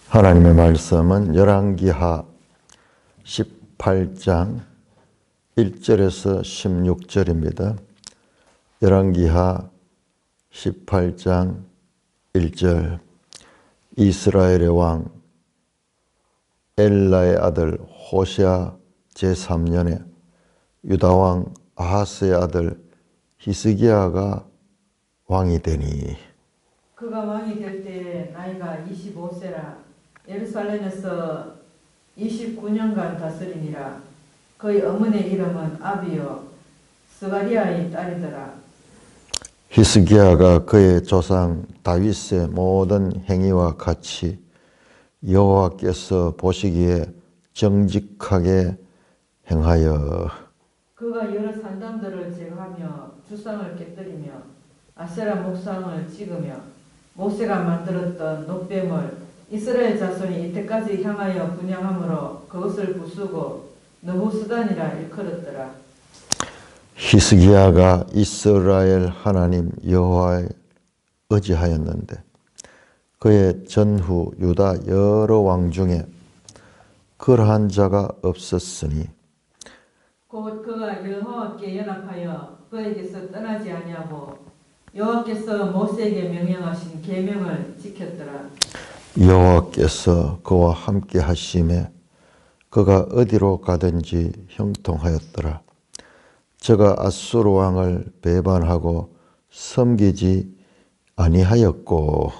하나님의 말씀은 열왕기하 18장 1절에서 16절입니다. 열왕기하 18장 1절 이스라엘의 왕 엘라의 아들 호세아 제3년에 유다왕 아하스의 아들 히스기야가 왕이 되니 그가 왕이 될 때에 나이가 25세라 예루살렘에서 29년간 다스리니라. 그의 어머니의 이름은 아비요 스가리아의 딸이더라. 히스기야가 그의 조상 다윗의 모든 행위와 같이 여호와께서 보시기에 정직하게 행하여 그가 여러 산당들을 제거하며 주상을 깨뜨리며 아세라 목상을 찍으며 모세가 만들었던 놋뱀을 이스라엘 자손이 이때까지 향하여 분향함으로 그것을 부수고 느후스단이라 일컬었더라. 히스기야가 이스라엘 하나님 여호와에 의지하였는데 그의 전후 유다 여러 왕 중에 그러한 자가 없었으니 곧 그가 여호와께 연합하여 그에게서 떠나지 아니하고 여호와께서 모세에게 명령하신 계명을 지켰더라. 여호와께서 그와 함께 하심에 그가 어디로 가든지 형통하였더라. 저가 아수르 왕을 배반하고 섬기지 아니하였고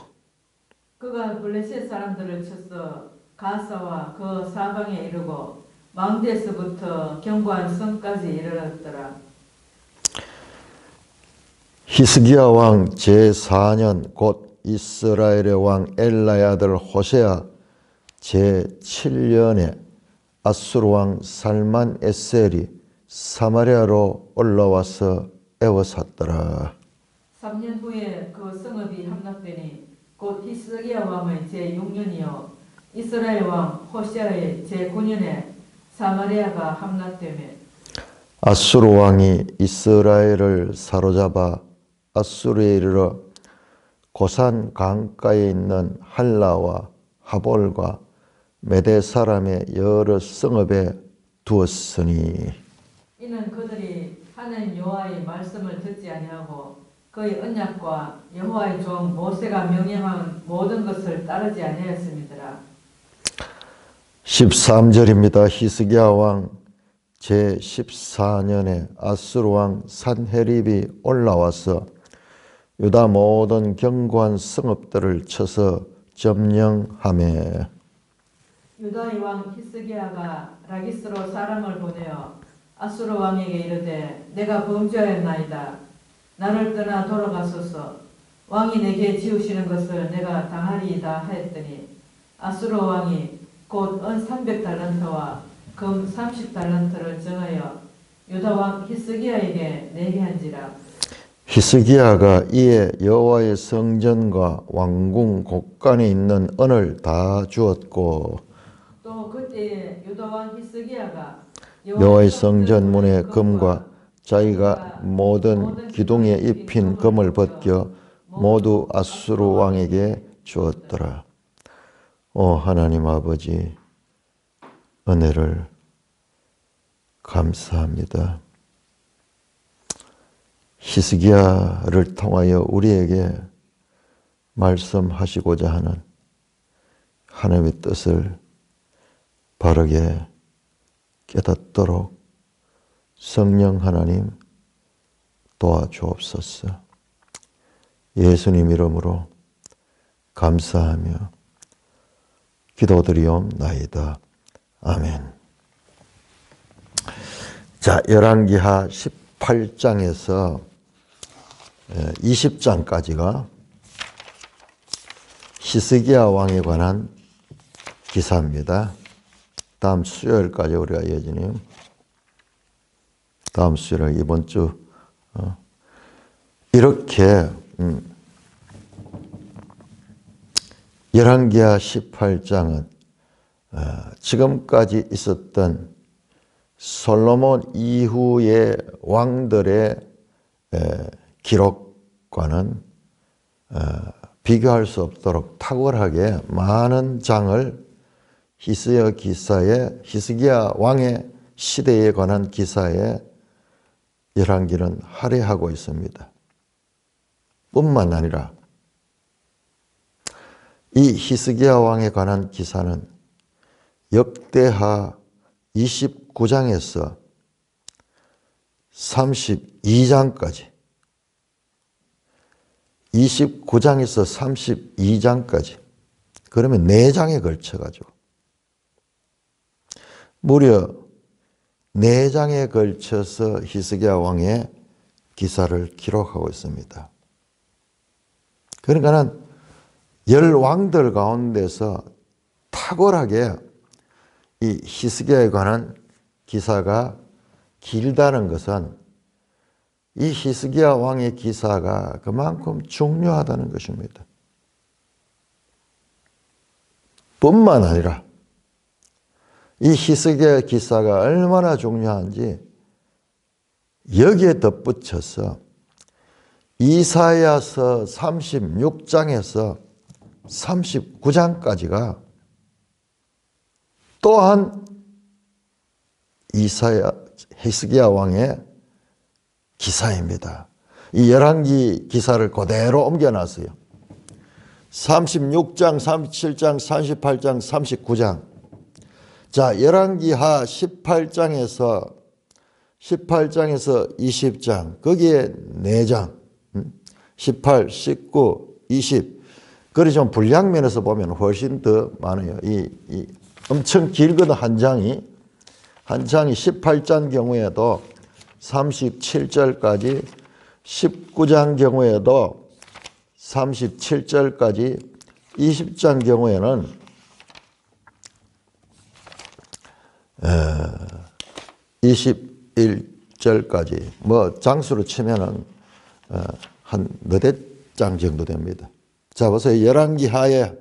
그가 블레셋 사람들을 쳐서 가사와 그 사방에 이르고 망대에서부터 견고한 성까지 이르렀더라. 히스기야 왕 제4년 곧 이스라엘의 왕 엘라의 아들 호세아 제7년에 아수르 왕 살만 에셀이 사마리아로 올라와서 애워쌌더라. 3년 후에 그 성읍이 함락되니 곧 히스기야 왕의 제6년이요 이스라엘 왕 호세아의 제9년에 사마리아가 함락되며 아수르 왕이 이스라엘을 사로잡아 아수르에 이르러 고산 강가에 있는 할라와 하볼과 메대 사람의 여러 성읍에 두었으니 이는 그들이 하나님 여호와의 말씀을 듣지 아니하고 그의 언약과 여호와의 종 모세가 명령한 모든 것을 따르지 아니하였음이더라. 13절입니다. 히스기야 왕 제14년에 아수르 왕 산헤립이 올라와서 유다 모든 견고한 성읍들을 쳐서 점령하매 유다의 왕 히스기야가 라기스로 사람을 보내어 아수르 왕에게 이르되 내가 범죄하였나이다. 나를 떠나 돌아가소서. 왕이 내게 지우시는 것을 내가 당하리이다 하였더니 아수르 왕이 곧 은 300달란트와 금 30달란트를 정하여 유다 왕 히스기야에게 내게 한지라. 히스기야가 이에 여호와의 성전과 왕궁 곳간에 있는 은을 다 주었고 또 그때에 유다 왕 히스기야가 여호와의 성전 문의 금과 자기가 모든 기둥에 입힌 금을 벗겨 모두 아수르 왕에게 주었더라. 오 하나님 아버지 은혜를 감사합니다. 히스기야를 통하여 우리에게 말씀하시고자 하는 하나님의 뜻을 바르게 깨닫도록 성령 하나님 도와주옵소서. 예수님 이름으로 감사하며 기도드리옵나이다. 아멘. 자, 열왕기하 18장에서 20장까지가 히스기야 왕에 관한 기사입니다. 다음 수요일까지 우리가 이어지네요. 다음 수요일 이번 주 이렇게 열왕기하 18장은 지금까지 있었던 솔로몬 이후의 왕들의 기록과는 비교할 수 없도록 탁월하게 많은 장을 히스기야 왕의 시대에 관한 기사에 열왕기는 할애하고 있습니다. 뿐만 아니라 이 히스기야 왕에 관한 기사는 역대하 29장에서 32장까지 29장에서 32장까지 그러면 4장에 걸쳐가지고 무려 4장에 걸쳐서 히스기야 왕의 기사를 기록하고 있습니다. 그러니까는 10왕들 가운데서 탁월하게 이 히스기야에 관한 기사가 길다는 것은 이 히스기야 왕의 기사가 그만큼 중요하다는 것입니다. 뿐만 아니라 이 히스기야 기사가 얼마나 중요한지 여기에 덧붙여서 이사야서 36장에서 39장까지가 또한 히스기야 왕의 기사입니다. 이 열왕기 기사를 그대로 옮겨놨어요. 36장, 37장, 38장, 39장. 자, 열왕기하 18장에서 20장, 거기에 4장, 18, 19, 20. 그래 좀 분량면에서 보면 훨씬 더 많아요. 이 엄청 길거든, 한 장이 18장 경우에도 37절까지, 19장 경우에도 37절까지, 20장 경우에는 21절까지, 뭐 장수로 치면은 한 너댓 장 정도 됩니다. 자, 보세요. 열왕기하에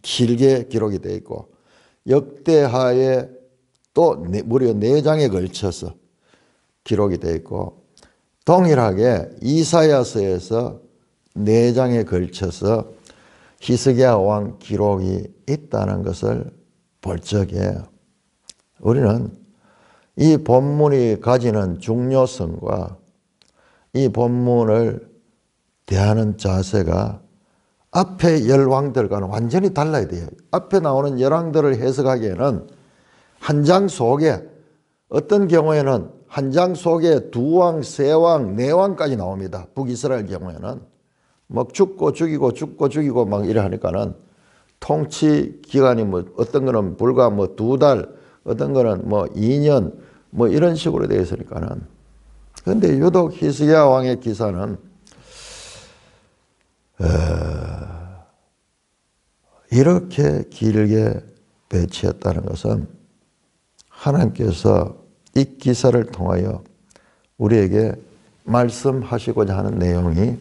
길게 기록이 되어 있고 역대하에 또 무려 4장에 걸쳐서 기록이 되어 있고 동일하게 이사야서에서 4장에 걸쳐서 히스기야 왕 기록이 있다는 것을 볼 적에 우리는 이 본문이 가지는 중요성과 이 본문을 대하는 자세가 앞에 열왕들과는 완전히 달라야 돼요. 앞에 나오는 열왕들을 해석하기에는 한 장 속에 어떤 경우에는 한 장 속에 2왕, 3왕, 4왕까지 나옵니다. 북이스라엘 경우에는 막 죽고 죽이고 막 이래 하니까는 통치 기간이 뭐 어떤 거는 불과 뭐 2달, 어떤 거는 뭐 2년 뭐 이런 식으로 되어 있으니까는. 그런데 유독 히스기야 왕의 기사는 이렇게 길게 배치했다는 것은 하나님께서 이 기사를 통하여 우리에게 말씀하시고자 하는 내용이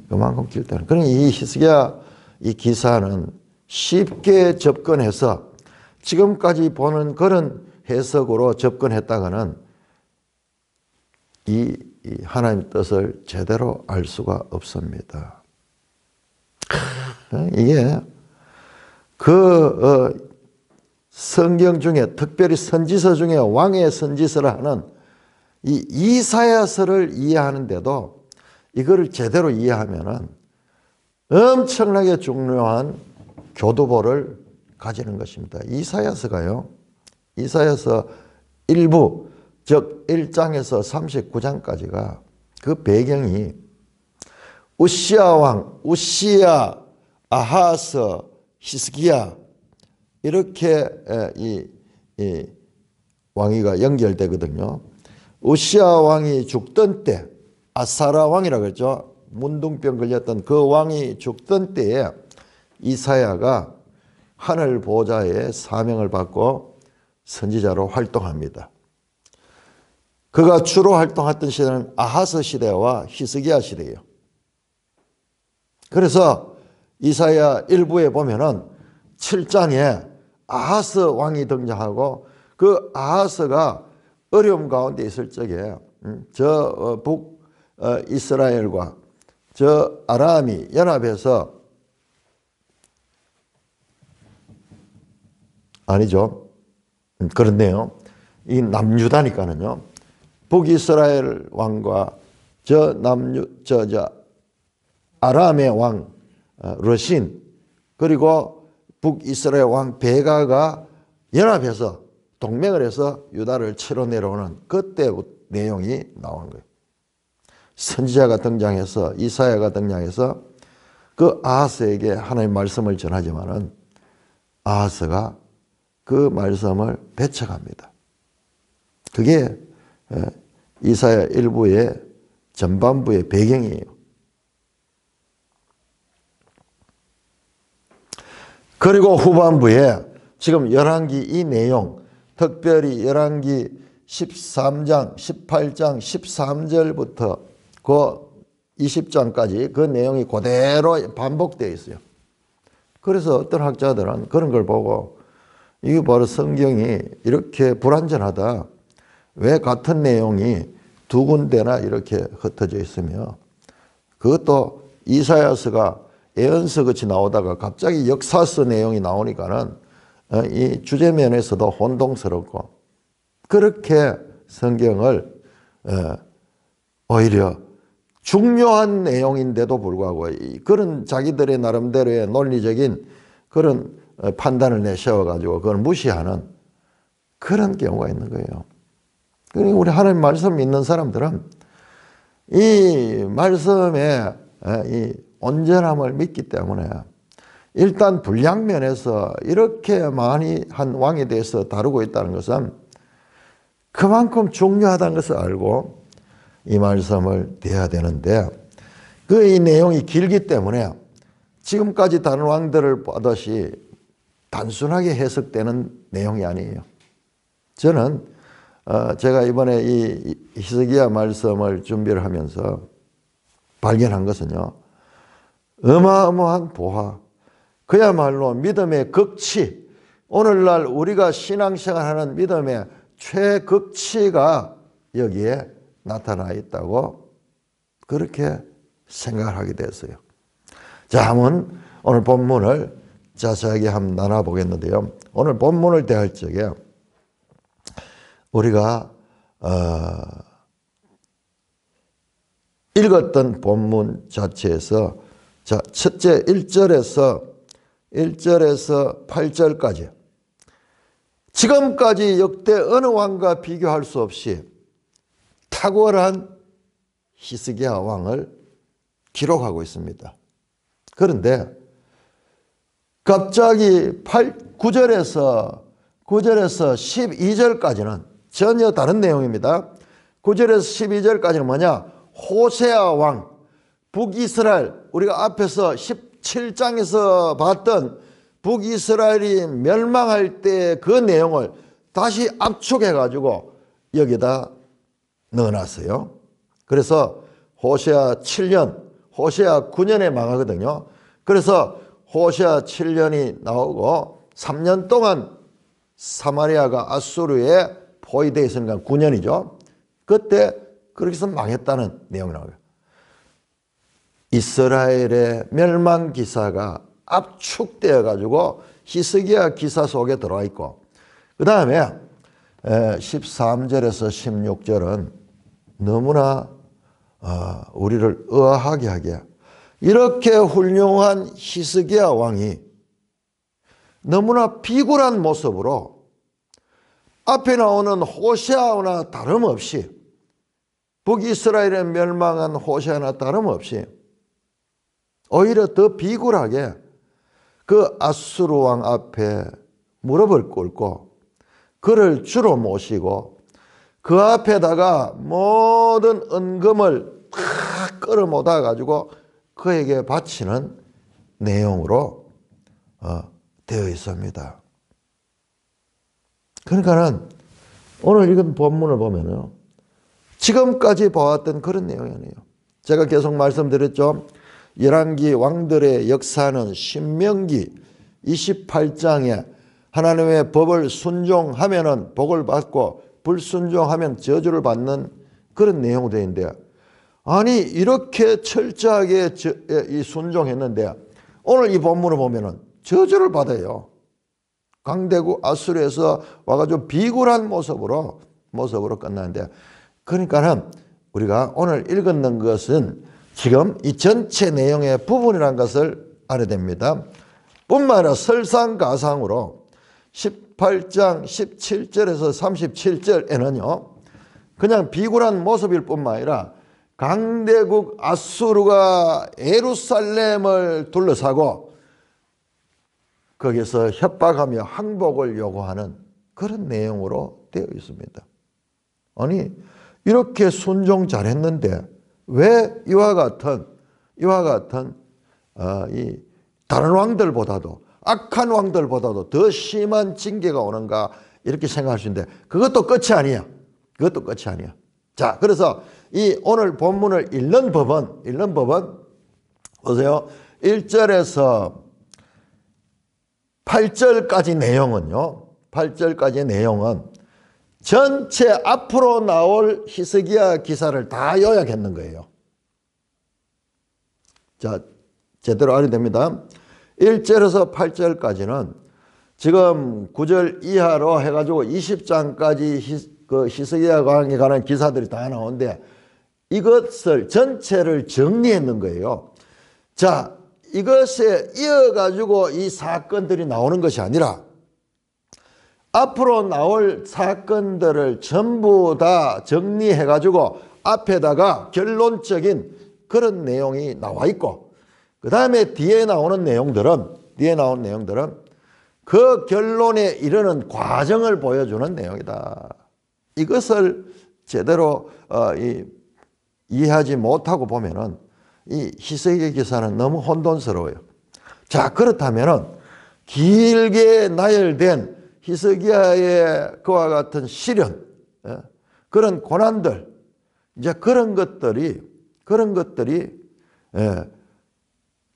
그만큼 길다는. 그러니 이 히스기야 이 기사는 쉽게 접근해서 지금까지 보는 그런 해석으로 접근했다가는 이 하나님의 뜻을 제대로 알 수가 없습니다. 이게 성경 중에 특별히 선지서 중에 왕의 선지서를 하는 이 이사야서를 이해하는데도 이거를 제대로 이해하면은 엄청나게 중요한 교두보를 가지는 것입니다. 이사야서가요. 이사야서 일부 즉 1장에서 39장까지가 그 배경이 우시야 왕, 우시야, 아하스, 히스기야 이렇게 이 왕위가 연결되거든요. 우시야 왕이 죽던 때 아사라 왕이라고 그랬죠. 문둥병 걸렸던 그 왕이 죽던 때에 이사야가 하늘 보좌에 사명을 받고 선지자로 활동합니다. 그가 주로 활동했던 시대는 아하스 시대와 히스기야 시대예요. 그래서 이사야 1부에 보면은 7장에 아하스 왕이 등장하고 그 아하스가 어려움 가운데 있을 적에 저 북이스라엘과 저 아람이 연합해서 아니죠. 그런데요. 이 남유다니까는요. 북이스라엘 왕과 저 아람의 왕 러신 그리고 북이스라엘 왕 베가가 연합해서 동맹을 해서 유다를 치러 내려오는 그때 내용이 나온 거예요. 선지자가 등장해서 이사야가 등장해서 그 아하스에게 하나님의 말씀을 전하지만은 아하스가 그 말씀을 배척합니다. 그게 이사야 1부의 전반부의 배경이에요. 그리고 후반부에 지금 열왕기 이 내용, 특별히 열왕기 13장, 18장, 13절부터 그 20장까지 그 내용이 그대로 반복되어 있어요. 그래서 어떤 학자들은 그런 걸 보고 이게 바로 성경이 이렇게 불완전하다. 왜 같은 내용이 두 군데나 이렇게 흩어져 있으며 그것도 이사야서가 예언서 같이 나오다가 갑자기 역사서 내용이 나오니까는 이 주제면에서도 혼동스럽고 그렇게 성경을 오히려 중요한 내용인데도 불구하고 그런 자기들의 나름대로의 논리적인 그런 판단을 내세워가지고 그걸 무시하는 그런 경우가 있는 거예요. 그러니까 우리 하나님 말씀 믿는 사람들은 이 말씀의 이 온전함을 믿기 때문에 일단 분량면에서 이렇게 많이 한 왕에 대해서 다루고 있다는 것은 그만큼 중요하다는 것을 알고 이 말씀을 대해야 되는데 그 이 내용이 길기 때문에 지금까지 다른 왕들을 보듯이 단순하게 해석되는 내용이 아니에요. 저는 제가 이번에 이 히스기야 말씀을 준비를 하면서 발견한 것은요. 어마어마한 보화, 그야말로 믿음의 극치, 오늘날 우리가 신앙생활하는 믿음의 최극치가 여기에 나타나 있다고 그렇게 생각을 하게 됐어요. 자, 한번 오늘 본문을 자세하게 한번 나눠보겠는데요. 오늘 본문을 대할 적에 우리가 읽었던 본문 자체에서 자, 첫째 1절에서 8절까지 지금까지 역대 어느 왕과 비교할 수 없이 탁월한 히스기야 왕을 기록하고 있습니다. 그런데 갑자기 9절에서 12절까지는 전혀 다른 내용입니다. 9절에서 12절까지는 뭐냐? 호세아 왕, 북이스라엘, 우리가 앞에서 17장에서 봤던 북이스라엘이 멸망할 때 그 내용을 다시 압축해가지고 여기다 넣어놨어요. 그래서 호세아 7년, 호세아 9년에 망하거든요. 그래서 호세아 7년이 나오고 3년 동안 사마리아가 아수르에 포위되어 있으니까 9년이죠. 그때 그렇게 해서 망했다는 내용이 나와요. 이스라엘의 멸망 기사가 압축되어 가지고 히스기야 기사 속에 들어와 있고 그 다음에 13절에서 16절은 너무나 우리를 의아하게 하게 이렇게 훌륭한 히스기야 왕이 너무나 비굴한 모습으로 앞에 나오는 호세아나 다름없이 북이스라엘에 멸망한 호세아나 다름없이 오히려 더 비굴하게 그 아수르 왕 앞에 무릎을 꿇고 그를 주로 모시고 그 앞에다가 모든 은금을 다 끌어모아 가지고 그에게 바치는 내용으로 되어 있습니다. 그러니까는 오늘 읽은 본문을 보면요. 지금까지 봐왔던 그런 내용이 아니에요. 제가 계속 말씀드렸죠. 열왕기 왕들의 역사는 신명기 28장에 하나님의 법을 순종하면은 복을 받고 불순종하면 저주를 받는 그런 내용으로 되어 있는데 아니 이렇게 철저하게 이 순종했는데 오늘 이 본문을 보면은 저주를 받아요. 강대국 아수르에서 와가지고 비굴한 모습으로 끝나는데, 그러니까는 우리가 오늘 읽었는 것은 지금 이 전체 내용의 부분이라는 것을 알아야 됩니다. 뿐만 아니라 설상가상으로 18장 17절에서 37절에는요 그냥 비굴한 모습일 뿐만 아니라 강대국 아수르가 예루살렘을 둘러싸고 거기서 협박하며 항복을 요구하는 그런 내용으로 되어 있습니다. 아니 이렇게 순종 잘했는데 왜 이와 같은 이 다른 왕들보다도 악한 왕들보다도 더 심한 징계가 오는가 이렇게 생각할 수 있는데 그것도 끝이 아니야. 자, 그래서 이 오늘 본문을 읽는 법은 보세요. 1절에서 8절까지 내용은 전체 앞으로 나올 히스기야 기사를 다 요약했는 거예요. 자, 제대로 알아야 됩니다. 1절에서 8절까지는 지금 9절 이하로 해가지고 20장까지 그 히스기야 왕에 관한 기사들이 다 나오는데 이것을 전체를 정리했는 거예요. 자, 이것에 이어가지고 이 사건들이 나오는 것이 아니라 앞으로 나올 사건들을 전부 다 정리해가지고 앞에다가 결론적인 그런 내용이 나와 있고, 그 다음에 뒤에 나오는 내용들은 그 결론에 이르는 과정을 보여주는 내용이다. 이것을 제대로 이해하지 못하고 보면은 이 히스기야 기사는 너무 혼돈스러워요. 자, 그렇다면은 길게 나열된 히스기야의 그와 같은 시련, 그런 고난들, 이제 그런 것들이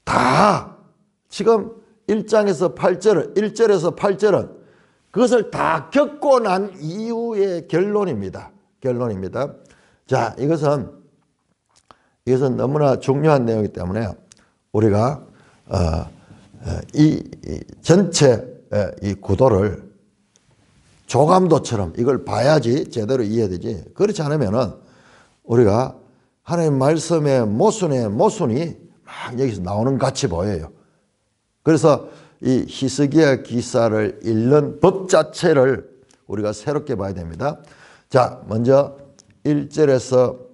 다 지금 1절에서 8절은 그것을 다 겪고 난 이후의 결론입니다. 자, 이것은 너무나 중요한 내용이기 때문에 우리가 이 전체 이 구도를 조감도처럼 이걸 봐야지 제대로 이해되지. 그렇지 않으면은 우리가 하나님 말씀의 모순이 막 여기서 나오는 같이 보여요. 그래서 이 히스기야 기사를 읽는 법 자체를 우리가 새롭게 봐야 됩니다. 자, 먼저 1절에서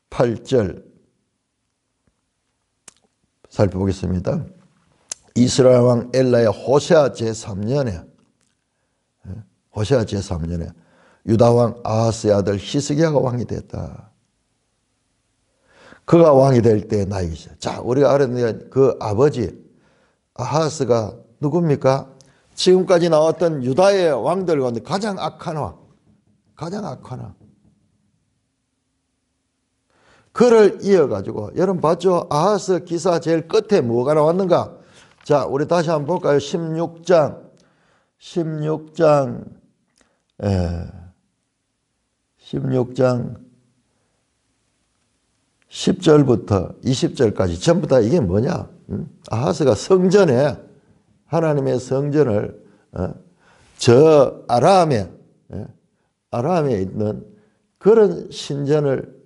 8절 살펴보겠습니다. 이스라엘 왕 엘라의 호세아 제3년에 유다 왕 아하스의 아들 히스기야가 왕이 됐다. 그가 왕이 될 때 나이가 있어요. 자, 우리가 알았는데 그 아버지 아하스가 누굽니까? 지금까지 나왔던 유다의 왕들 가운데 가장 악한 왕. 그를 이어가지고 여러분 봤죠? 아하스 기사 제일 끝에 뭐가 나왔는가? 자, 우리 다시 한번 볼까요? 16장 10절부터 20절까지 전부 다 이게 뭐냐? 아하스가 성전에 하나님의 성전을 저 아람에 있는 그런 신전을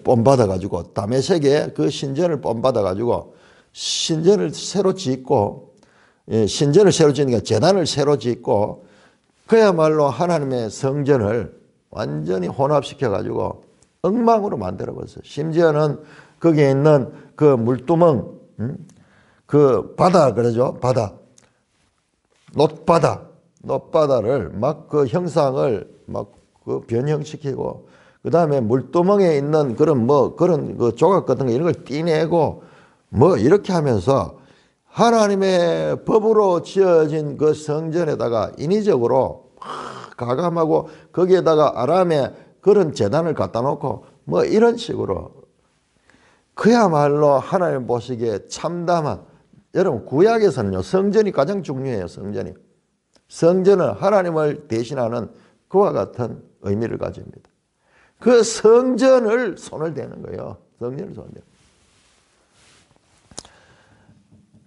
본받아가지고 다메섹에 그 신전을 본받아가지고 신전을 새로 짓고 신전을 새로 짓는 게 제단을 새로 짓고 그야말로 하나님의 성전을 완전히 혼합시켜가지고 엉망으로 만들어버렸어요. 심지어는 거기에 있는 그 물두멍, 그 바다 그러죠. 바다. 놋바다를 막 그 형상을 막 그 변형시키고 그 다음에 물두멍에 있는 그런 그 조각 같은 거 이런 걸 떼내고 뭐 이렇게 하면서 하나님의 법으로 지어진 그 성전에다가 인위적으로 가감하고 거기에다가 아람의 그런 제단을 갖다 놓고 뭐 이런 식으로 그야말로 하나님 보시기에 참담한, 여러분 구약에서는요 성전이 가장 중요해요. 성전은 하나님을 대신하는 그와 같은 의미를 가집니다. 그 성전을 손을 대는 거예요. 성전을 손을 대는.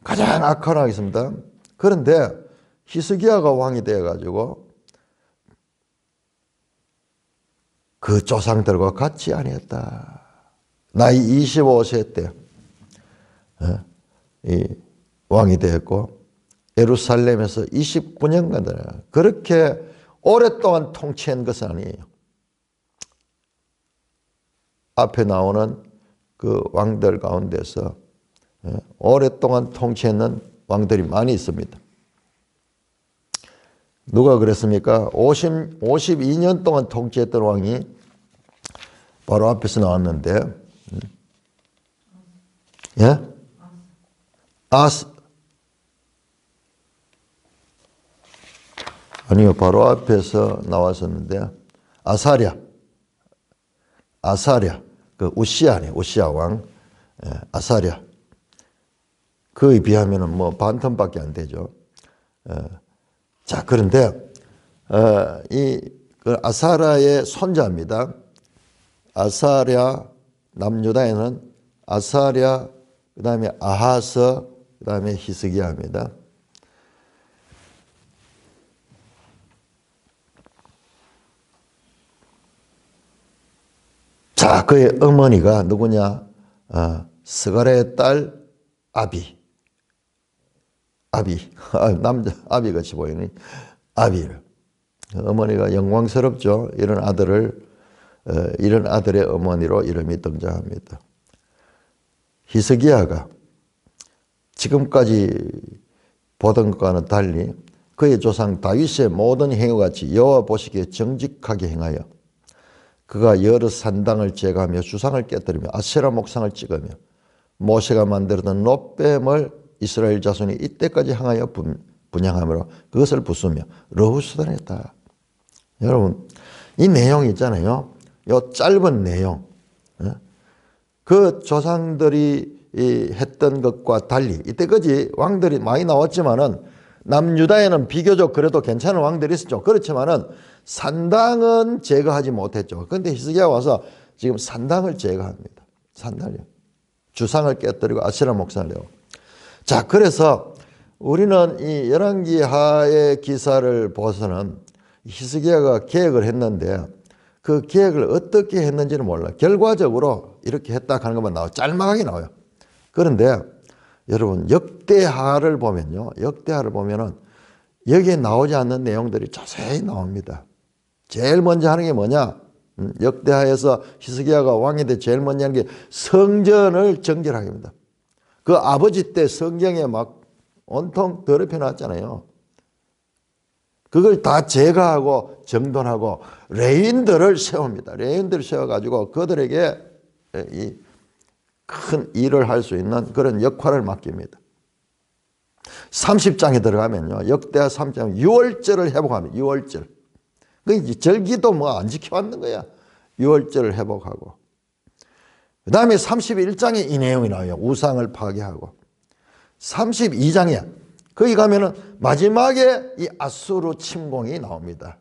가장 악한 왕이었습니다. 그런데 히스기야가 왕이 되어가지고 그 조상들과 같이 아니었다. 나이 25세 때 이 왕이 되었고 예루살렘에서 29년간 그렇게 오랫동안 통치한 것은 아니에요. 앞에 나오는 그 왕들 가운데서 오랫동안 통치했는 왕들이 많이 있습니다. 누가 그랬습니까? 52년 동안 통치했던 왕이 바로 앞에서 나왔는데, 예? 아니요, 바로 앞에서 나왔었는데, 아사랴, 그 우시아네, 우시아 왕, 아사랴. 그에 비하면은 뭐 반텀밖에 안 되죠. 자, 그런데 그 아사랴의 손자입니다. 아사랴, 남유다에는 아사랴, 그 다음에 아하스, 그 다음에 히스기야입니다. 자, 그의 어머니가 누구냐? 스가랴의 딸 아비. 남자 아비 같이 보이니 아비를. 어머니가 영광스럽죠. 이런 아들의 어머니로 이름이 등장합니다. 히스기야가 지금까지 보던 것과는 달리 그의 조상 다윗의 모든 행위같이 여호와 보시기에 정직하게 행하여 그가 여러 산당을 제거하며 주상을 깨뜨리며 아세라 목상을 찍으며 모세가 만들었던 놋뱀을 이스라엘 자손이 이때까지 향하여 분향하므로 그것을 부수며 러후수단했다. 여러분, 이 내용이 있잖아요. 이 짧은 내용. 그 조상들이 했던 것과 달리 이때까지 왕들이 많이 나왔지만은 남유다에는 비교적 그래도 괜찮은 왕들이 있었죠. 그렇지만은 산당은 제거하지 못했죠. 그런데 히스기야가 와서 지금 산당을 제거합니다. 산당이요. 주상을 깨뜨리고 아세라 목상을 내고. 자, 그래서 우리는 이 열왕기하의 기사를 보서는 히스기야가 계획을 했는데 그 계획을 어떻게 했는지는 몰라. 결과적으로 이렇게 했다 하는 것만 나와요. 짤막하게 나와요. 그런데 여러분 역대하를 보면요. 역대하를 보면은 여기에 나오지 않는 내용들이 자세히 나옵니다. 제일 먼저 하는 게 뭐냐? 역대하에서 히스기야가 왕이 돼 제일 먼저 하는 게 성전을 정결하게 합니다. 그 아버지 때 성경에 막 온통 더럽혀 놨잖아요. 그걸 다 제거하고 정돈하고 레인들을 세웁니다. 레인들을 세워가지고 그들에게 이 큰 일을 할 수 있는 그런 역할을 맡깁니다. 30장에 들어가면요. 역대하 30장 6월절을 회복합니다. 6월절. 그 절기도 뭐 안 지켜왔는 거야. 6월절을 회복하고. 그 다음에 31장에 이 내용이 나와요. 우상을 파괴하고. 32장에 거기 가면은 마지막에 이 아수르 침공이 나옵니다.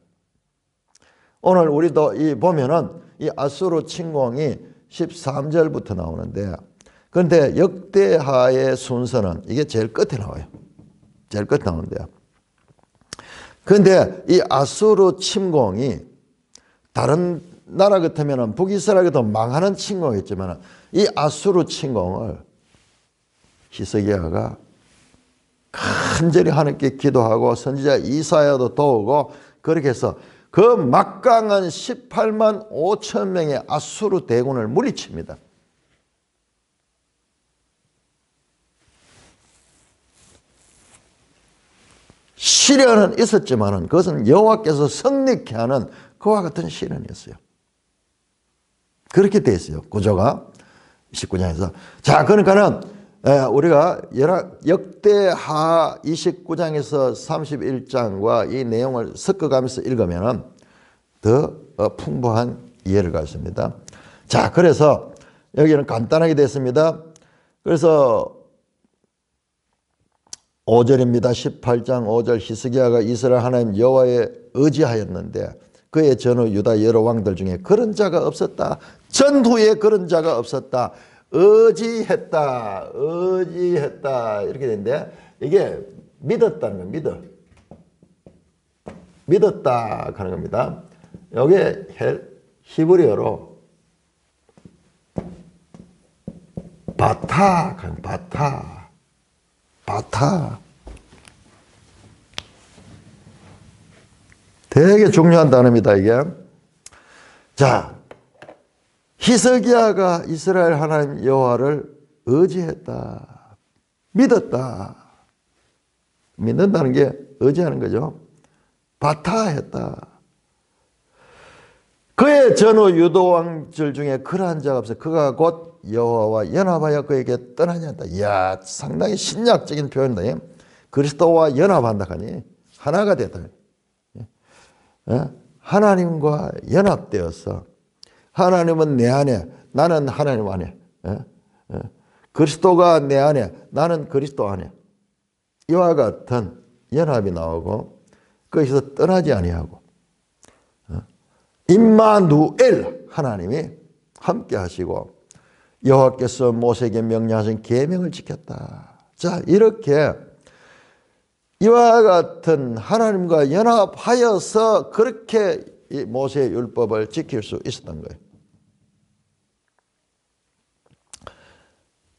오늘 우리도 보면은 이 아수르 침공이 13절부터 나오는데 그런데 역대하의 순서는 이게 제일 끝에 나와요. 제일 끝에 나오는데요. 그런데 이 아수르 침공이 다른 나라 같으면 북이스라엘도 망하는 침공이었지만 이 아수르 침공을 히스기야가 간절히 하나님께 기도하고 선지자 이사야도 도우고 그렇게 해서 그 막강한 18만 5천 명의 아수르 대군을 물리칩니다. 시련은 있었지만 그것은 여호와께서 승리케 하는 그와 같은 시련이었어요. 그렇게 돼 있어요. 구조가 19장에서. 자, 그러니까는 우리가 역대하 29장에서 31장과 이 내용을 섞어가면서 읽으면 더 풍부한 이해를 갖습니다. 자, 그래서 여기는 간단하게 됐습니다. 그래서 5절입니다. 18장 5절 히스기야가 이스라엘 하나님 여호와에 의지하였는데 그의 전후 유다 여러 왕들 중에 그런 자가 없었다. 전후에 그런 자가 없었다. 의지했다. 의지했다. 이렇게 되는데 이게 믿었다는 거 믿었다 하는 겁니다. 이게 히브리어로 바타. 되게 중요한 단어입니다, 이게. 자, 히스기야가 이스라엘 하나님 여호와를 의지했다. 믿었다. 믿는다는 게 의지하는 거죠. 바타했다. 그의 전후 유다 왕들 중에 그러한 자가 없어. 그가 곧 여호와와 연합하여 그에게 떠나지 않다. 이야, 상당히 신약적인 표현이다. 그리스도와 연합한다 하니 하나가 됐다. 하나님과 연합되어서 하나님은 내 안에, 나는 하나님 안에, 그리스도가 내 안에, 나는 그리스도 안에, 이와 같은 연합이 나오고 거기서 떠나지 아니하고 임마누엘 하나님이 함께 하시고 여호와께서 모세에게 명령하신 계명을 지켰다. 자, 이렇게 이와 같은 하나님과 연합하여서 그렇게 이 모세의 율법을 지킬 수 있었던 거예요.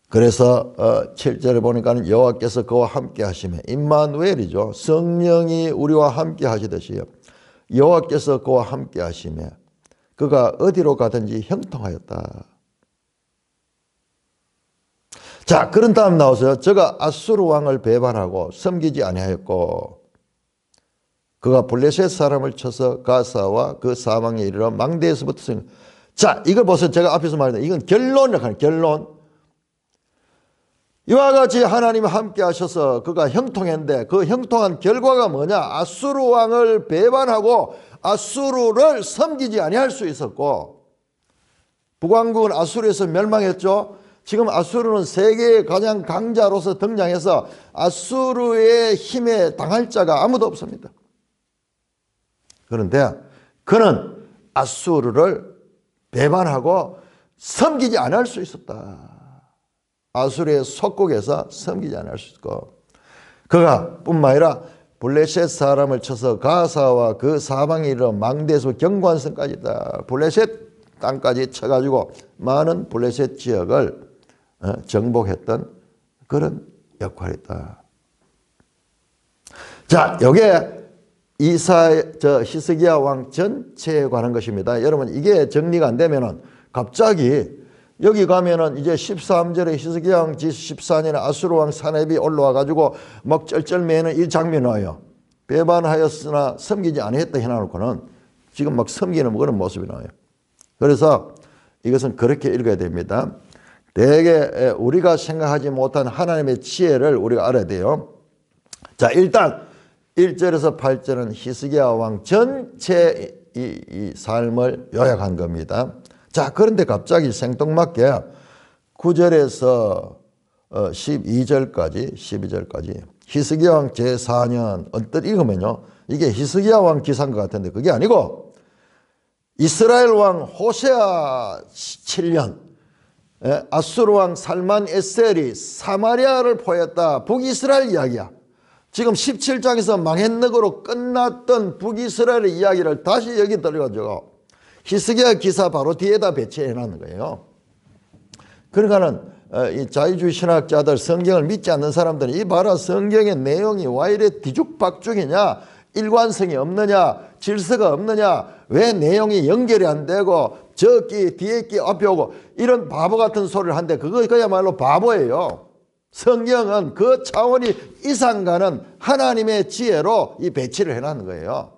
그래서 7절에 보니까 여호와께서 그와 함께 하시며 임마누엘이죠. 성령이 우리와 함께 하시듯이 여호와께서 그와 함께 하시며 그가 어디로 가든지 형통하였다. 자, 그런 다음 나와서 저가 아수르 왕을 배반하고 섬기지 아니하였고 그가 블레셋 사람을 쳐서 가사와 그 사방에 이르러 망대에서부터 자, 이걸 보세요. 제가 앞에서 말했는데 이건 결론이라고 하는 결론. 이와 같이 하나님이 함께 하셔서 그가 형통했는데 그 형통한 결과가 뭐냐? 아수르 왕을 배반하고 아수르를 섬기지 아니할 수 있었고 북왕국은 아수르에서 멸망했죠. 지금 아수르는 세계의 가장 강자로서 등장해서 아수르의 힘에 당할 자가 아무도 없습니다. 그런데 그는 아수르를 배반하고 섬기지 않을 수 있었다. 아수르의 속국에서 섬기지 않을 수 있고 그가 뿐만 아니라 블레셋 사람을 쳐서 가사와 그 사방에 이르러 망대에서 경관선까지 있다. 블레셋 땅까지 쳐가지고 많은 블레셋 지역을 정복했던 그런 역할이 있다. 자, 요게 히스기야 왕 전체에 관한 것입니다. 여러분, 이게 정리가 안 되면은 갑자기 여기 가면은 이제 13절에 히스기야 왕 지 14년에 아수르 왕 사렙이 올라와 가지고 막 쩔쩔매는 이 장면이 나와요. 배반하였으나 섬기지 아니했다 해놓고는 지금 막 섬기는 그런 모습이 나와요. 그래서 이것은 그렇게 읽어야 됩니다. 대개 우리가 생각하지 못한 하나님의 지혜를 우리가 알아야 돼요. 자, 일단 1절에서 8절은 히스기야 왕 전체 이 삶을 요약한 겁니다. 자, 그런데 갑자기 생뚱맞게 9절에서 12절까지 히스기야 왕 제4년 언뜻 읽으면요, 이게 히스기야 왕 기사인 것 같은데 그게 아니고 이스라엘 왕 호세아 7년 아수르 왕 살만 에셀이 사마리아를 포했다. 북이스라엘 이야기야. 지금 17장에서 망했느그로 끝났던 북이스라엘의 이야기를 다시 여기 들어가지고 히스기야 기사 바로 뒤에다 배치해 놨는 거예요. 그러니까는 이 자유주의 신학자들, 성경을 믿지 않는 사람들은 이 봐라, 성경의 내용이 왜 이래 뒤죽박죽이냐, 일관성이 없느냐, 질서가 없느냐, 왜 내용이 연결이 안 되고 저 끼 뒤에 끼 앞에 오고 이런 바보 같은 소리를 하는데 그거 그야말로 바보예요. 성경은 그 차원이 이상 가는 하나님의 지혜로 이 배치를 해놨는 거예요.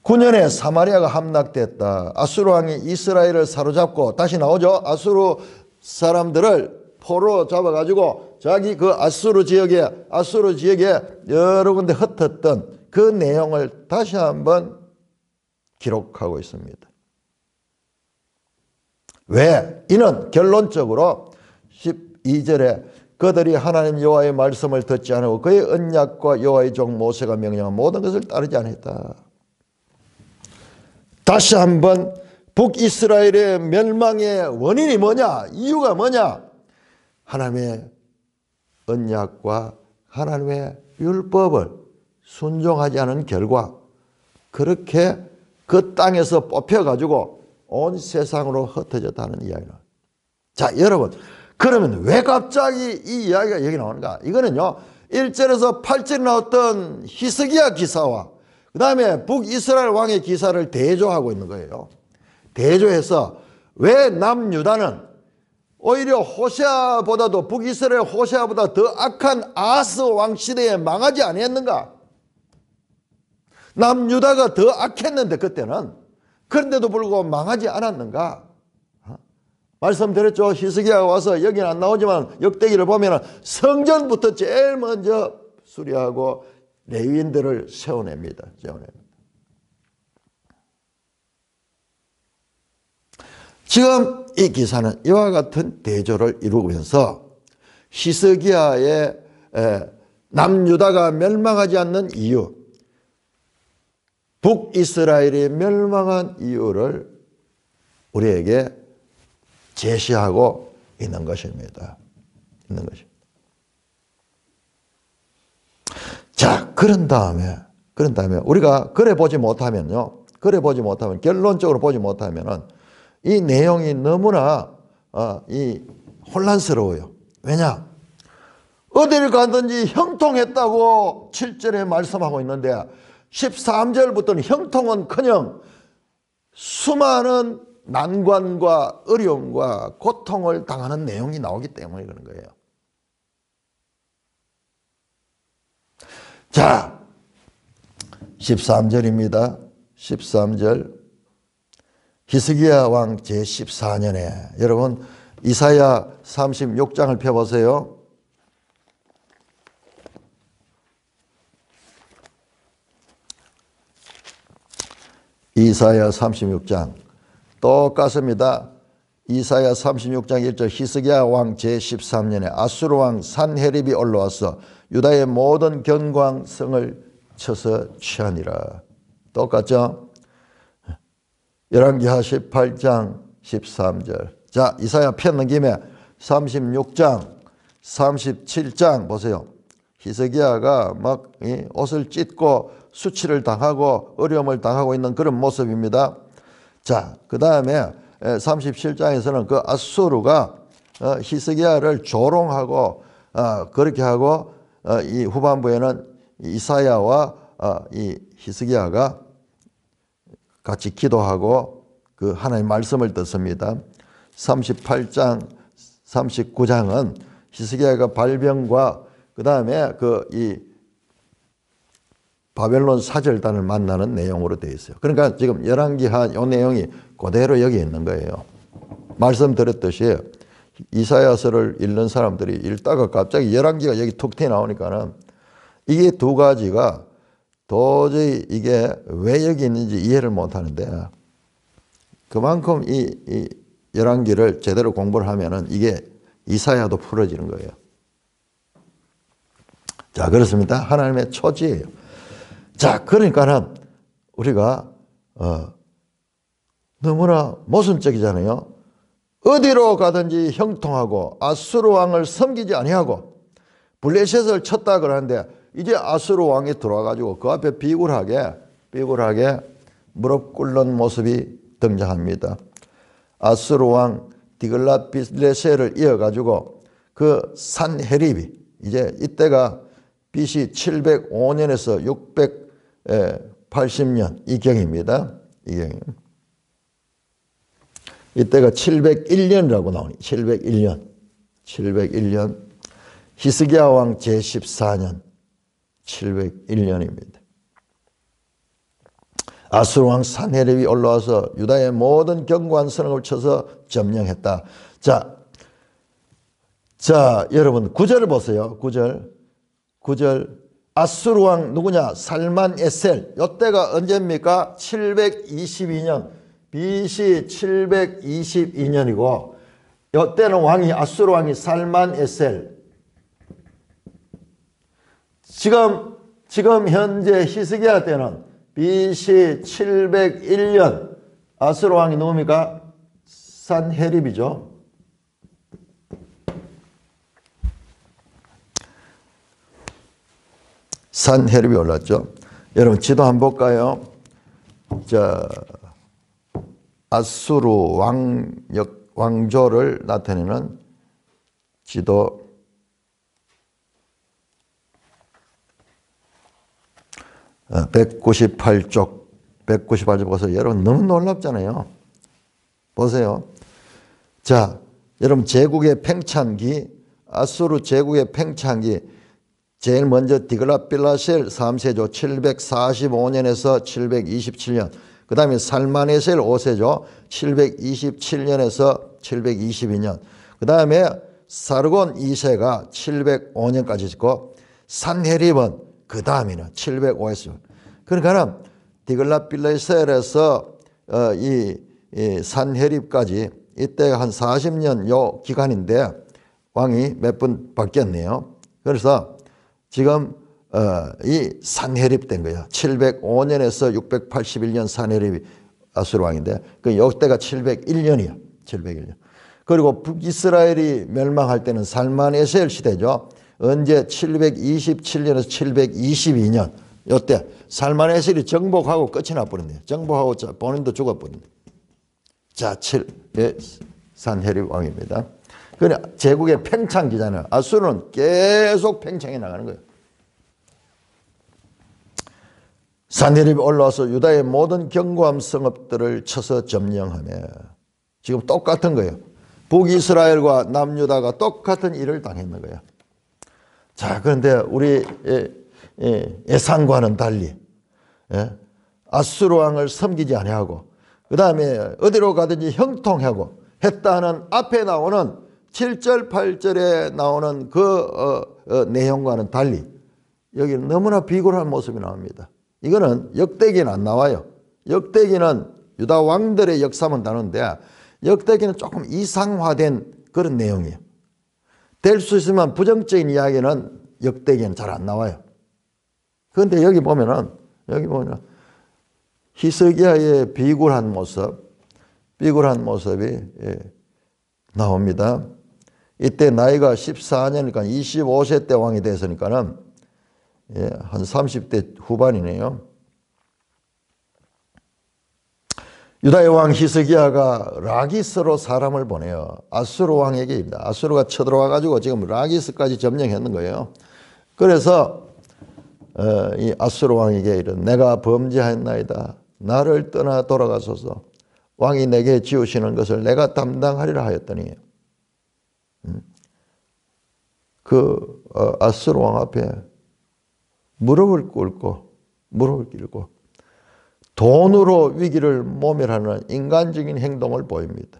9년에 사마리아가 함락됐다. 아수르 왕이 이스라엘을 사로잡고 다시 나오죠. 아수르 사람들을 포로 잡아가지고 자기 그 아수르 지역에 여러 군데 흩었던 그 내용을 다시 한번 기록하고 있습니다. 왜? 이는 결론적으로 12절에 그들이 하나님 여호와의 말씀을 듣지 않고 그의 언약과 여호와의 종 모세가 명령한 모든 것을 따르지 않았다. 다시 한번 북이스라엘의 멸망의 원인이 뭐냐? 이유가 뭐냐? 하나님의 언약과 하나님의 율법을 순종하지 않은 결과 그렇게 그 땅에서 뽑혀가지고 온 세상으로 흩어졌다는 이야기는. 자, 여러분, 그러면 왜 갑자기 이 이야기가 여기 나오는가? 이거는요, 1절에서 8절에 나왔던 히스기야 기사와 그 다음에 북이스라엘 왕의 기사를 대조하고 있는 거예요. 대조해서 왜 남유다는 오히려 호세아보다도 북이스라엘 호세아보다 더 악한 아하스 왕 시대에 망하지 아니했는가? 남유다가 더 악했는데 그때는 그런데도 불구하고 망하지 않았는가? 말씀드렸죠. 히스기야가 와서 여기는 안 나오지만 역대기를 보면 성전부터 제일 먼저 수리하고 레위인들을 세워냅니다. 지금 이 기사는 이와 같은 대조를 이루면서 히스기야의 남유다가 멸망하지 않는 이유, 북이스라엘이 멸망한 이유를 우리에게 제시하고 있는 것입니다. 자, 그런 다음에 우리가 그래 보지 못하면요. 결론적으로 보지 못하면은 이 내용이 너무나 혼란스러워요. 왜냐? 어디를 가든지 형통했다고 7절에 말씀하고 있는데 13절부터는 형통은커녕 수많은 난관과 어려움과 고통을 당하는 내용이 나오기 때문에 그런 거예요. 자, 13절입니다. 13절. 히스기야 왕 제14년에 여러분 이사야 36장을 펴보세요. 이사야 36장 똑같습니다. 이사야 36장 1절 히스기야 왕 제13년에 아수르 왕 산헤립이 올라와서 유다의 모든 견광성을 쳐서 취하니라. 똑같죠? 열왕기하 18장 13절. 자, 이사야 편 김에 36장 37장 보세요. 히스기야가 막 옷을 찢고 수치를 당하고 어려움을 당하고 있는 그런 모습입니다. 자, 그 다음에 37장에서는 그 아수르가 히스기야를 조롱하고 그렇게 하고 이 후반부에는 이사야와 이 히스기야가 같이 기도하고 그 하나님의 말씀을 듣습니다. 38장 39장은 히스기야가 발병과 그 다음에 이 바벨론 사절단을 만나는 내용으로 되어 있어요. 그러니까 지금 열왕기하 이 내용이 그대로 여기 있는 거예요. 말씀드렸듯이 이사야서를 읽는 사람들이 읽다가 갑자기 열왕기가 여기 툭 튀어나오니까는 이게 두 가지가 도저히 이게 왜 여기 있는지 이해를 못 하는데 그만큼 이 열왕기를 제대로 공부를 하면은 이게 이사야도 풀어지는 거예요. 자, 그렇습니다. 하나님의 초지예요. 자, 그러니까는 우리가 너무나 모순적이잖아요. 어디로 가든지 형통하고 아수르 왕을 섬기지 아니하고 블레셋을 쳤다 그러는데 이제 아수르 왕이 들어와가지고 그 앞에 비굴하게 무릎 꿇는 모습이 등장합니다. 아수르 왕 디글랏빌레셀을 이어가지고 그 산헤립이 이제 이때가 BC 705년에서 680년 이경입니다. 이때가 701년이라고 나오니 701년 히스기야 왕 제14년 701년입니다. 아수르 왕 산헤립이 올라와서 유다의 모든 견고한 성을 쳐서 점령했다. 자, 여러분 9절을 보세요. 9절 아수르 왕 누구냐? 살만 에셀. 이때가 언제입니까? 722년 BC 722년이고 이때는 왕이 아수르 왕이 살만 에셀 지금 현재 히스기야 때는 BC 701년 아수르 왕이 누굽니까? 산헤립이죠. 산헤립이 올랐죠. 여러분 지도 한번 볼까요? 자, 아수르 왕조를 나타내는 지도. 198쪽 보세요. 여러분 너무 놀랍잖아요. 보세요. 자, 여러분 제국의 팽창기, 아수르 제국의 팽창기, 제일 먼저 디글랏빌라셀 3세조 745년에서 727년, 그 다음에 살마네셀 5세조 727년에서 722년, 그 다음에 사르곤 2세가 705년까지 있고, 산헤립은 그 다음에는 705에서. 그러니까 디글랏빌라셀에서 이 산헤립까지 이때가 한 40년 요 기간인데 왕이 몇 분 바뀌었네요. 그래서 지금 이 산헤립 된 거예요. 705년에서 681년 산헤립이 아수르 왕인데 그 요때가 701년이에요. 701년. 그리고 북이스라엘이 멸망할 때는 살만에셀 시대죠. 언제 727년에서 722년 요때 살만에셀이 정복하고 끝이 나버렸네요. 정복하고 본인도 죽어버렸네요. 자, 산헤립 왕입니다. 그래 제국의 팽창기잖아요. 아수르는 계속 팽창해 나가는 거예요. 산헤립이 올라와서 유다의 모든 견고함 성읍들을 쳐서 점령하며 지금 똑같은 거예요. 북이스라엘과 남유다가 똑같은 일을 당했는 거예요. 자, 그런데 우리 예상과는 달리 아수르 왕을 섬기지 아니하고 그 다음에 어디로 가든지 형통하고 했다는 앞에 나오는 7절 8절에 나오는 그 내용과는 달리 여기는 너무나 비굴한 모습이 나옵니다. 이거는 역대기는 안 나와요. 역대기는 유다 왕들의 역사만 다루는데 역대기는 조금 이상화된 그런 내용이에요. 될 수 있으면 부정적인 이야기는 역대기는 잘 안 나와요. 그런데 여기 보면은 히스기야의 비굴한 모습이 나옵니다. 이때 나이가 14년이니까 25세 때 왕이 됐으니까는 한 30대 후반이네요. 유다의 왕 히스기야가 라기스로 사람을 보내요. 아수르 왕에게입니다. 아수르가 쳐들어와 가지고 지금 라기스까지 점령했는 거예요. 그래서 이 아수르 왕에게 이른 내가 범죄하였나이다. 나를 떠나 돌아가소서. 왕이 내게 지우시는 것을 내가 담당하리라 하였더니 그 아수르 왕 앞에 무릎을 꿇고 돈으로 위기를 모면하는 인간적인 행동을 보입니다.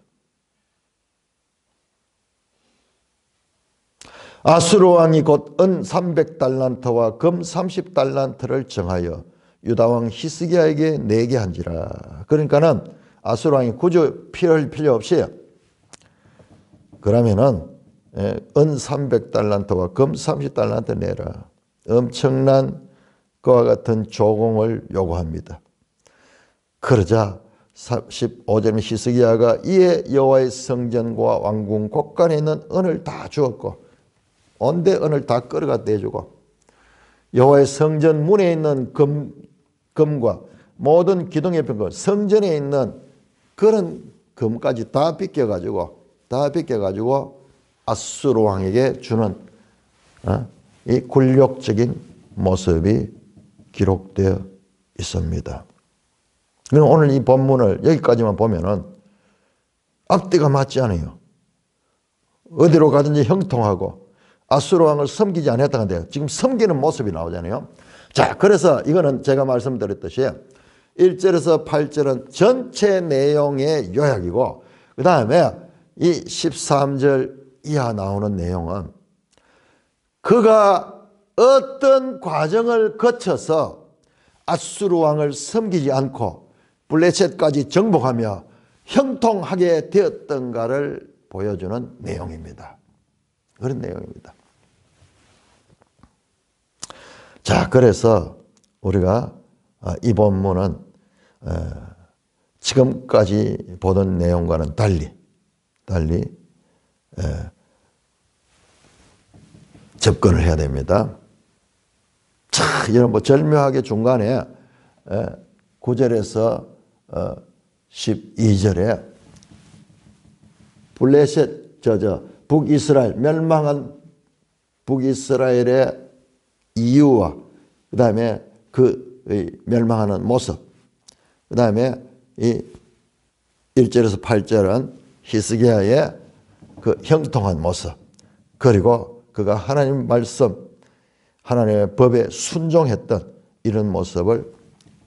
아수르 왕이 곧 은 300달란트와 금 30달란트를 정하여 유다 왕 히스기야에게 내게 한지라. 그러니까는 아수르 왕이 굳이 필요 없이 그러면은 은 300달란트와 금 30달란트 내라. 엄청난 그와 같은 조공을 요구합니다. 그러자 15절 히스기야가 이에 여호와의 성전과 왕궁 곳간에 있는 은을 다 주었고 온데 은을 다 끌어가 내주고 여호와의 성전 문에 있는 금과 모든 기둥의 병과 성전에 있는 그런 금까지 다 빗겨가지고 아수르 왕에게 주는 이 굴욕적인 모습이 기록되어 있습니다. 오늘 이 본문을 여기까지만 보면은 앞뒤가 맞지 않아요. 어디로 가든지 형통하고 아수르 왕을 섬기지 않았다는데 지금 섬기는 모습이 나오잖아요. 자, 그래서 이거는 제가 말씀드렸듯이 1절에서 8절은 전체 내용의 요약이고 그 다음에 이 13절 이하 나오는 내용은 그가 어떤 과정을 거쳐서 아수르 왕을 섬기지 않고 블레셋까지 정복하며 형통하게 되었던가를 보여주는 내용입니다. 그런 내용입니다. 자, 그래서 우리가 이 본문은 지금까지 보던 내용과는 달리 접근을 해야 됩니다. 자, 이런 절묘하게 중간에 9절에서 12절에 블레셋 북이스라엘 멸망한 북이스라엘의 이유와 그 다음에 그 멸망하는 모습, 그 다음에 이 1절에서 8절은 히스기야의 그 형통한 모습, 그리고 그가 하나님 말씀, 하나님의 법에 순종했던 이런 모습을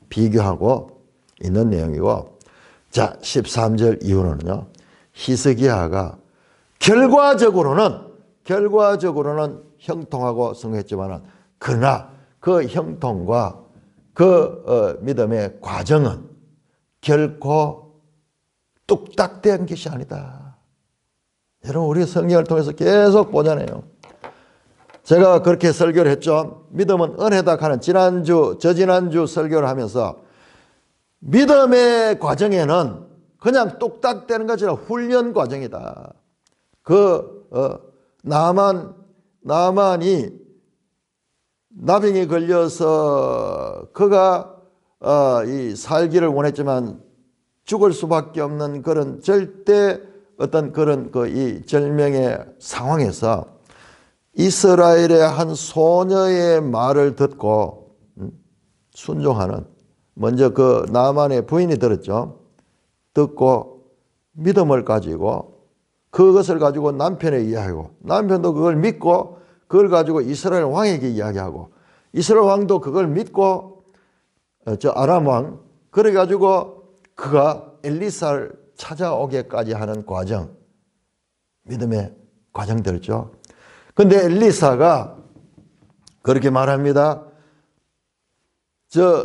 비교하고 있는 내용이고, 자, 13절 이후로는요, 히스기야가 결과적으로는 형통하고 성했지만, 그러나 그 형통과 그 믿음의 과정은 결코 뚝딱된 것이 아니다. 여러분, 우리 성경을 통해서 계속 보잖아요. 제가 그렇게 설교를 했죠. 믿음은 은혜다 하는 저지난주 설교를 하면서 믿음의 과정에는 그냥 뚝딱대는 것이 아니라 훈련 과정이다. 나만이 나병에 걸려서 그가 이 살기를 원했지만 죽을 수밖에 없는 그런 절대 어떤 그런 이 절명의 상황에서 이스라엘의 한 소녀의 말을 듣고 순종하는, 먼저 그 나만의 부인이 들었죠. 듣고 믿음을 가지고 그것을 가지고 남편에 이야기하고, 남편도 그걸 믿고 그걸 가지고 이스라엘 왕에게 이야기하고, 이스라엘 왕도 그걸 믿고 아람 왕, 그래 가지고 그가 엘리사를 찾아오게까지 하는 과정, 믿음의 과정들이죠. 근데 엘리사가 그렇게 말합니다.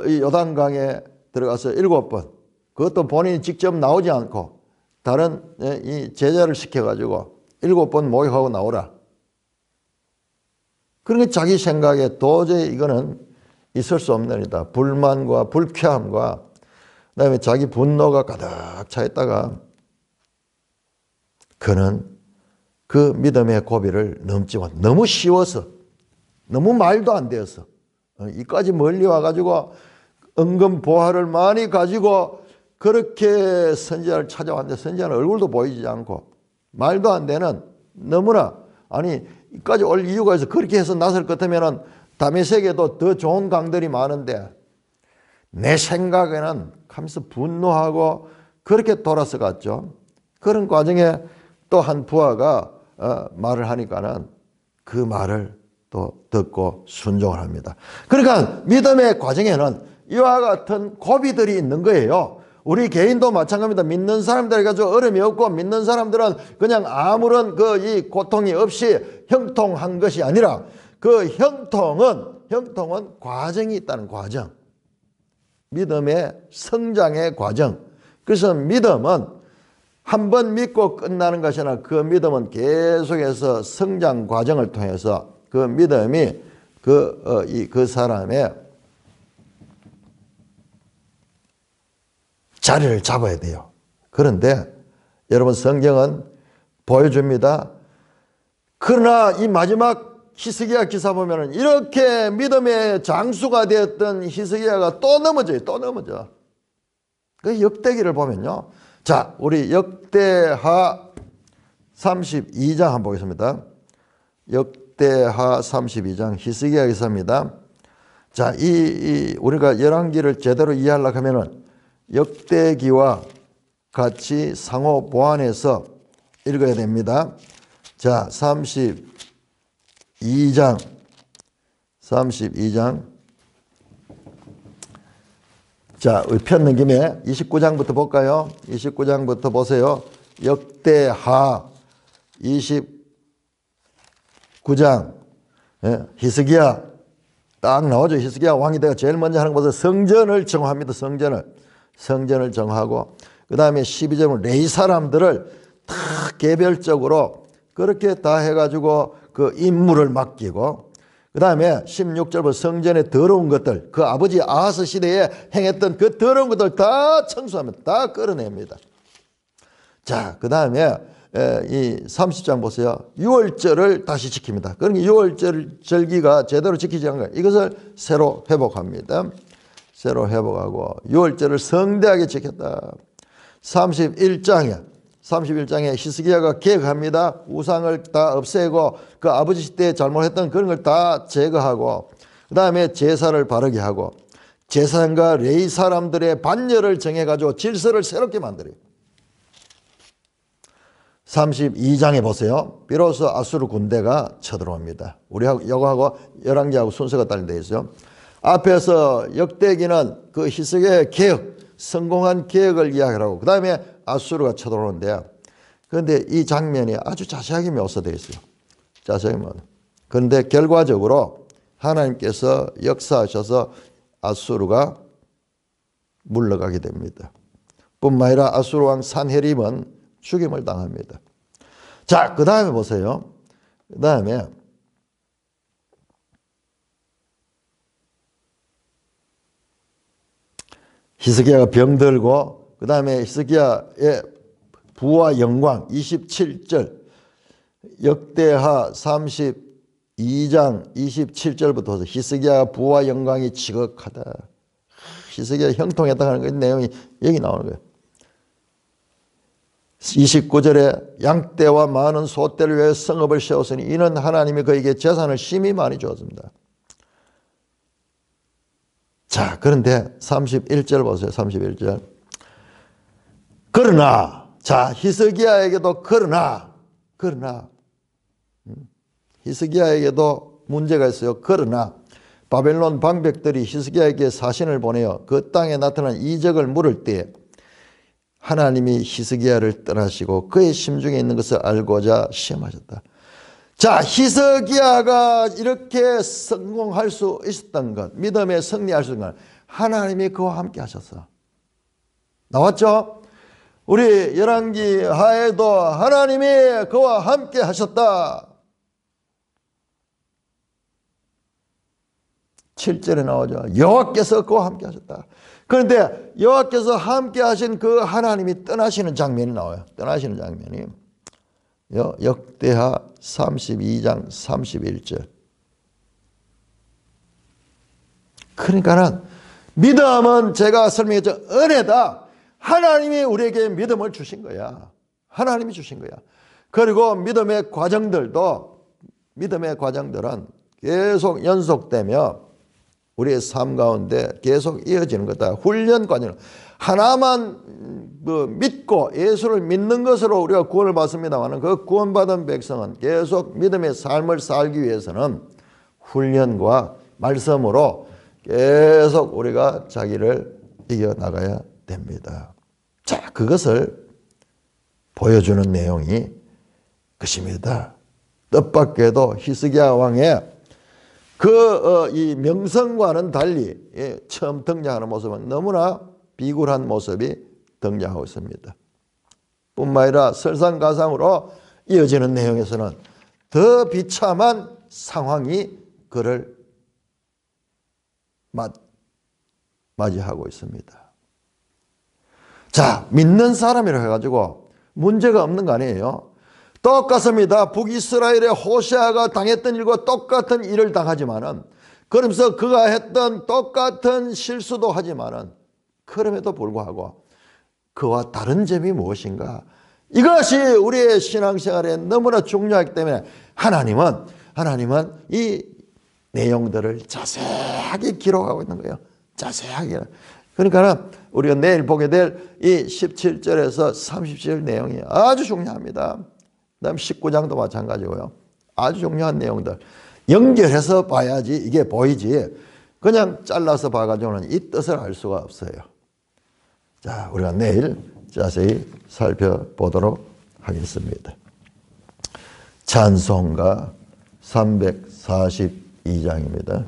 이 요단강에 들어가서 7번, 그것도 본인이 직접 나오지 않고 다른 이 제자를 시켜가지고 7번 목욕하고 나오라. 그러니까 자기 생각에 도저히 이거는 있을 수 없는 일이다. 불만과 불쾌함과 그다음에 자기 분노가 가득 차 있다가 그는 그 믿음의 고비를 넘지 못, 너무 쉬워서, 너무 말도 안 되어서 이까지 멀리 와가지고 은근 보화를 많이 가지고 그렇게 선지자를 찾아왔는데 선지자는 얼굴도 보이지 않고 말도 안 되는, 너무나, 아니 이까지 올 이유가 있어. 그렇게 해서 나설 것 같으면 다메섹에도 더 좋은 강들이 많은데 내 생각에는 하면서 분노하고 그렇게 돌아서 갔죠. 그런 과정에 또 한 부하가 말을 하니까는 그 말을 또 듣고 순종을 합니다. 그러니까 믿음의 과정에는 이와 같은 고비들이 있는 거예요. 우리 개인도 마찬가지입니다. 믿는 사람들이 가지고 어려움이 없고, 믿는 사람들은 그냥 아무런 이 고통이 없이 형통한 것이 아니라 그 형통은 과정이 있다는 과정. 믿음의 성장의 과정. 그래서 믿음은 한 번 믿고 끝나는 것이 아니라 그 믿음은 계속해서 성장 과정을 통해서 그 믿음이 그 사람의 자리를 잡아야 돼요. 그런데 여러분, 성경은 보여줍니다. 그러나 이 마지막 히스기야 기사 보면은 이렇게 믿음의 장수가 되었던 히스기야가 또 넘어져요. 또 넘어져. 그 역대기를 보면요. 자, 우리 역대하 32장 한번 보겠습니다. 역대하 32장 히스기야 기사입니다. 자, 우리가 열왕기를 제대로 이해하려고 하면은 역대기와 같이 상호 보완해서 읽어야 됩니다. 자, 32장. 자, 편 넘김에 29장부터 볼까요? 29장부터 보세요. 역대하 29장. 히스기야 딱 나오죠. 히스기야 왕이 되어 제일 먼저 하는 것은 성전을 정합니다. 성전을 정하고, 그 다음에 12절은 레위 사람들을 다 개별적으로 그렇게 다 해가지고 그 임무를 맡기고, 그 다음에 16절부터 성전의 더러운 것들, 그 아버지 아하스 시대에 행했던 그 더러운 것들 다 청소합니다. 다 끌어냅니다. 자, 그 다음에 이 30장 보세요. 6월절을 다시 지킵니다. 그러니까 6월절 절기가 제대로 지키지 않은 거예요. 이것을 새로 회복합니다. 새로 회복하고 6월절을 성대하게 지켰다. 31장에 히스기야가 계획합니다. 우상을 다 없애고 그 아버지 시대에 잘못했던 그런 걸 다 제거하고 그 다음에 제사를 바르게 하고 제사장과 레위 사람들의 반열을 정해가지고 질서를 새롭게 만들어요. 32장에 보세요. 비로소 아수르 군대가 쳐들어옵니다. 우리하고 이거하고 열왕기하고 순서가 달리 되어 있어요. 앞에서 역대기는 그 히스기야의 개혁, 성공한 개혁을 이야기하고 그 다음에 아수르가 쳐들어오는데 그런데 이 장면이 아주 자세하게 묘사되어 있어요. 자세하게 묘사. 그런데 결과적으로 하나님께서 역사하셔서 아수르가 물러가게 됩니다. 뿐만 아니라 아수르 왕 산헤립은 죽임을 당합니다. 자, 그 다음에 보세요. 그 다음에 히스기야가 병들고 그 다음에 히스기야의 부와 영광 27절 역대하 32장 27절부터 히스기야 부와 영광이 지극하다. 히스기야 형통했다는 그 내용이 여기 나오는 거예요. 29절에 양떼와 많은 소떼를 위해 성읍을 세웠으니 이는 하나님이 그에게 재산을 심히 많이 주었습니다. 자, 그런데 31절 보세요. 31절. 그러나 자, 히스기야에게도 그러나 히스기야에게도 문제가 있어요. 그러나 바벨론 방백들이 히스기야에게 사신을 보내어 그 땅에 나타난 이적을 물을 때에 하나님이 히스기야를 떠나시고 그의 심중에 있는 것을 알고자 시험하셨다. 자, 히스기야가 이렇게 성공할 수 있었던 것, 믿음에 승리할 수 있는 것, 하나님이 그와 함께 하셨어. 나왔죠? 우리 열왕기 하에도 하나님이 그와 함께 하셨다. 7절에 나오죠. 여호와께서 그와 함께 하셨다. 그런데 여호와께서 함께 하신 그 하나님이 떠나시는 장면이 나와요. 떠나시는 장면이 역대하 32장 31절. 그러니까는 믿음은 제가 설명했죠. 은혜다. 하나님이 우리에게 믿음을 주신 거야. 하나님이 주신 거야. 그리고 믿음의 과정들은 계속 연속되며 우리의 삶 가운데 계속 이어지는 거다. 훈련 과정. 하나만 믿고 예수를 믿는 것으로 우리가 구원을 받습니다만 그 구원받은 백성은 계속 믿음의 삶을 살기 위해서는 훈련과 말씀으로 계속 우리가 자기를 이겨나가야 됩니다. 자, 그것을 보여주는 내용이 것입니다. 뜻밖에도 히스기야 왕의 이 명성과는 달리 처음 등장하는 모습은 너무나 비굴한 모습이 등장하고 있습니다. 뿐만 아니라 설상가상으로 이어지는 내용에서는 더 비참한 상황이 그를 맞이하고 있습니다. 자, 믿는 사람이라 해가지고 문제가 없는 거 아니에요. 똑같습니다. 북이스라엘의 호세아가 당했던 일과 똑같은 일을 당하지만은 그러면서 그가 했던 똑같은 실수도 하지만은 그럼에도 불구하고 그와 다른 점이 무엇인가? 이것이 우리의 신앙생활에 너무나 중요하기 때문에 하나님은 이 내용들을 자세하게 기록하고 있는 거예요. 자세하게. 그러니까 우리가 내일 보게 될 이 17절에서 30절 내용이 아주 중요합니다. 그다음 19장도 마찬가지고요. 아주 중요한 내용들. 연결해서 봐야지 이게 보이지. 그냥 잘라서 봐가지고는 이 뜻을 알 수가 없어요. 자, 우리가 내일 자세히 살펴보도록 하겠습니다. 찬송가 342장입니다.